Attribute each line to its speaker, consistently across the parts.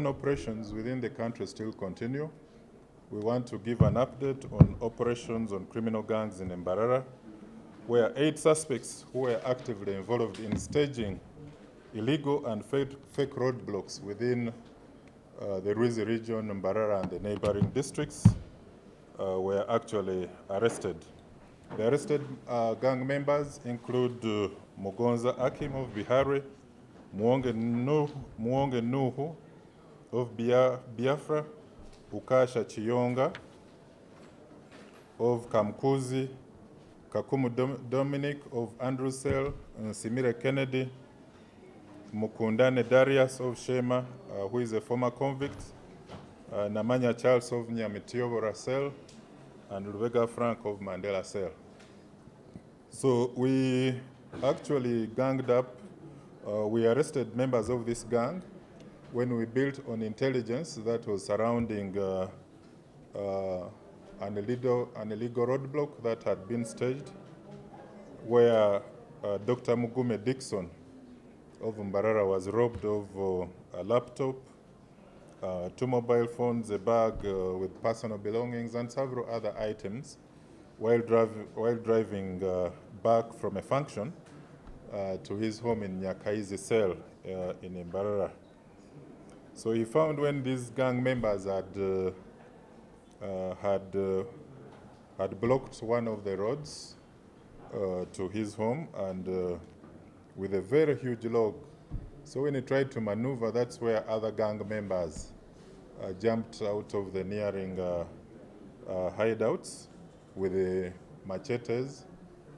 Speaker 1: Operations within the country still continue. We want to give an update on operations on criminal gangs in Mbarara, where 8 suspects who were actively involved in staging illegal and fake roadblocks within the Ruizi region, Mbarara, and the neighboring districts were actually arrested. The arrested gang members include Mugonza Akim of Bihari, Muonge Nuhu of Biafra, Ukasha Chiyonga of Kamkuzi, Kakumu Dominic of Andrewsell, Simire Kennedy, Mukundane Darius of Shema, who is a former convict, Namanya Charles of Nyamitiobo Cell, and Lubega Frank of Mandela Cell. So we actually ganged up. We arrested members of this gang when we built on intelligence that was surrounding an illegal roadblock that had been staged, where Dr. Mugume Dixon of Mbarara was robbed of a laptop, 2 mobile phones, a bag with personal belongings, and several other items while driving back from a function to his home in Nyakaizi Cell in Mbarara. So he found when these gang members had blocked one of the roads to his home, and with a very huge log. So when he tried to maneuver, that's where other gang members jumped out of the nearing hideouts with the machetes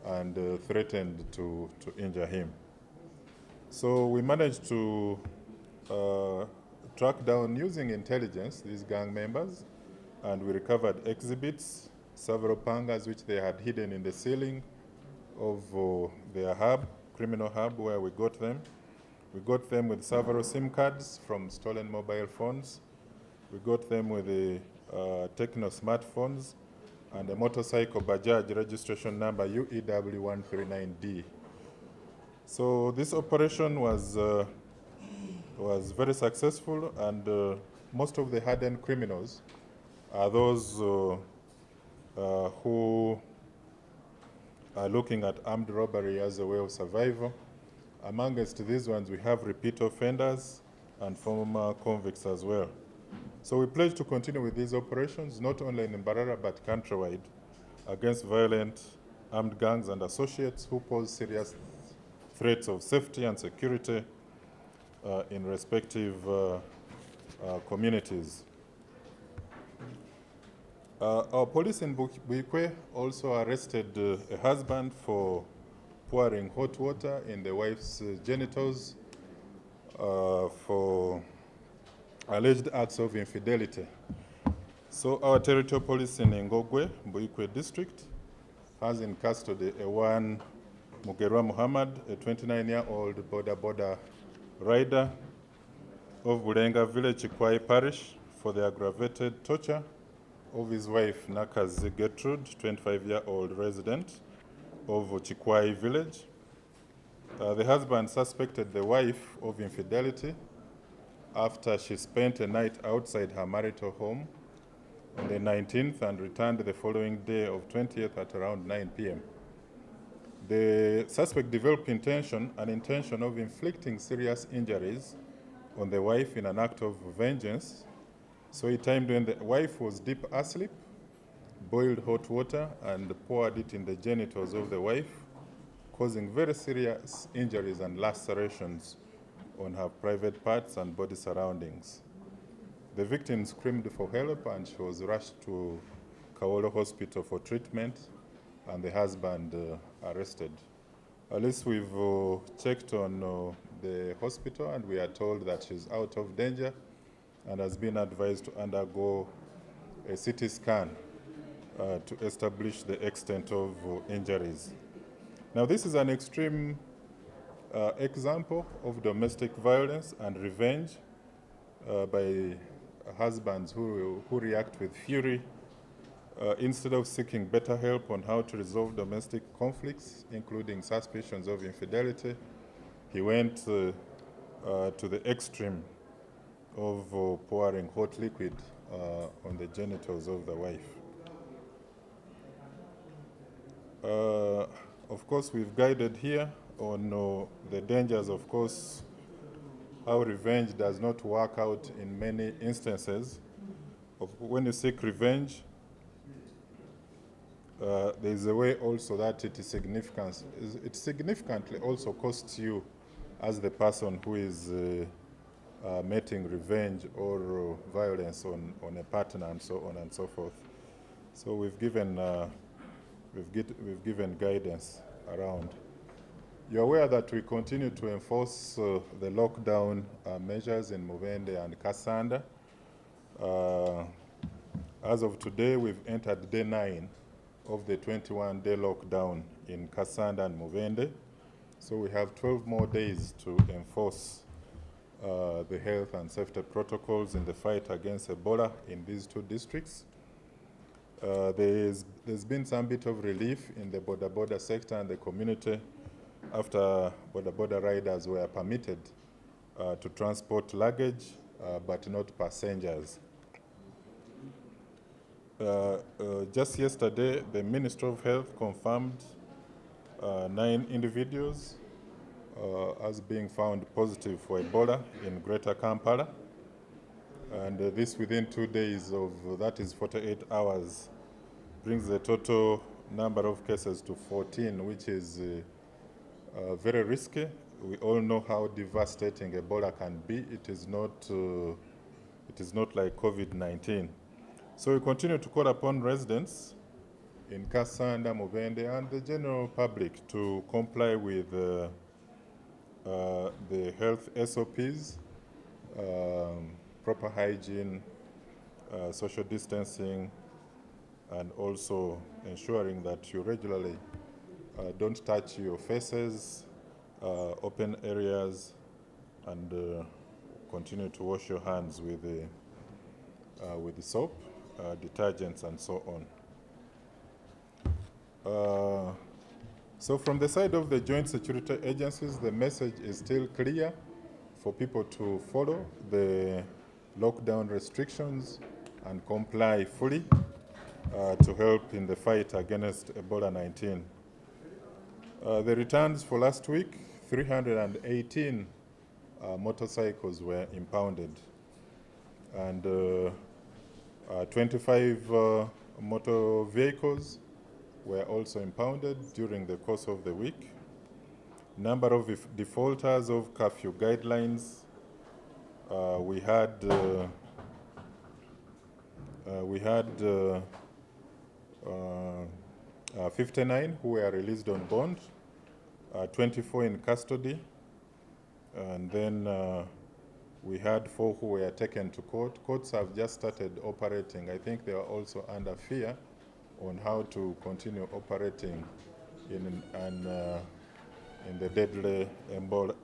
Speaker 1: and threatened to injure him. So we managed to track down, using intelligence, these gang members, and we recovered exhibits, several pangas which they had hidden in the ceiling of their criminal hub where we got them. We got them with several SIM cards from stolen mobile phones. We got them with the Techno smartphones and a motorcycle Bajaj registration number UEW139D. So this operation was very successful, and most of the hardened criminals are those who are looking at armed robbery as a way of survival. Amongst these ones, we have repeat offenders and former convicts as well. So we pledge to continue with these operations, not only in Mbarara but countrywide, against violent armed gangs and associates who pose serious threats of safety and security in respective communities. Our police in Buikwe also arrested a husband for pouring hot water in the wife's genitals for alleged acts of infidelity. So our territorial police in Ngogwe, Buikwe district, has in custody a one Mugerwa Muhammad, a 29-year-old border rider of Bulenga village, Chikwai parish, for the aggravated torture of his wife, Nakazi Gertrude, 25-year-old resident of Chikwai village. The husband suspected the wife of infidelity after she spent a night outside her marital home on the 19th and returned the following day of 20th at around 9 p.m. The suspect developed an intention of inflicting serious injuries on the wife in an act of vengeance. So he timed when the wife was deep asleep, boiled hot water and poured it in the genitals of the wife, causing very serious injuries and lacerations on her private parts and body surroundings. The victim screamed for help and she was rushed to Kawolo Hospital for treatment, and the husband arrested. At least we've checked on the hospital, and we are told that she's out of danger and has been advised to undergo a CT scan to establish the extent of injuries. Now, this is an extreme example of domestic violence and revenge by husbands who react with fury instead of seeking better help on how to resolve domestic conflicts, including suspicions of infidelity. He went to the extreme of pouring hot liquid on the genitals of the wife. Of course, we've guided here on the dangers, of course, how revenge does not work out in many instances. When you seek revenge, there is a way also that it significantly also costs you as the person who is meting revenge or violence on a partner and so on and so forth. So we've given guidance around. You're aware that we continue to enforce the lockdown measures in Mubende and Kasanda. As of today, we've entered day 9 of the 21-day lockdown in Kasanda and Mubende. So we have 12 more days to enforce the health and safety protocols in the fight against Ebola in these 2 districts. There's been some bit of relief in the border sector and the community after border riders were permitted to transport luggage, but not passengers. Just yesterday, the Ministry of Health confirmed 9 individuals as being found positive for Ebola in Greater Kampala. And this within 2 days of, that is 48 hours, brings the total number of cases to 14, which is very risky. We all know how devastating Ebola can be. It is not like COVID-19. So we continue to call upon residents in Kasanda, Mubende, and the general public to comply with the health SOPs, proper hygiene, social distancing, and also ensuring that you regularly don't touch your faces, open areas, and continue to wash your hands with the soap, detergents, and so on. So from the side of the joint security agencies, the message is still clear for people to follow the lockdown restrictions and comply fully to help in the fight against Ebola-19. The returns for last week, 318 motorcycles were impounded, and 25 motor vehicles were also impounded during the course of the week. Number of defaulters of curfew guidelines, we had 59 who were released on bond, 24 in custody, and then we had 4 who were taken to court. Courts have just started operating. I think they are also under fear on how to continue operating in the deadly Ebola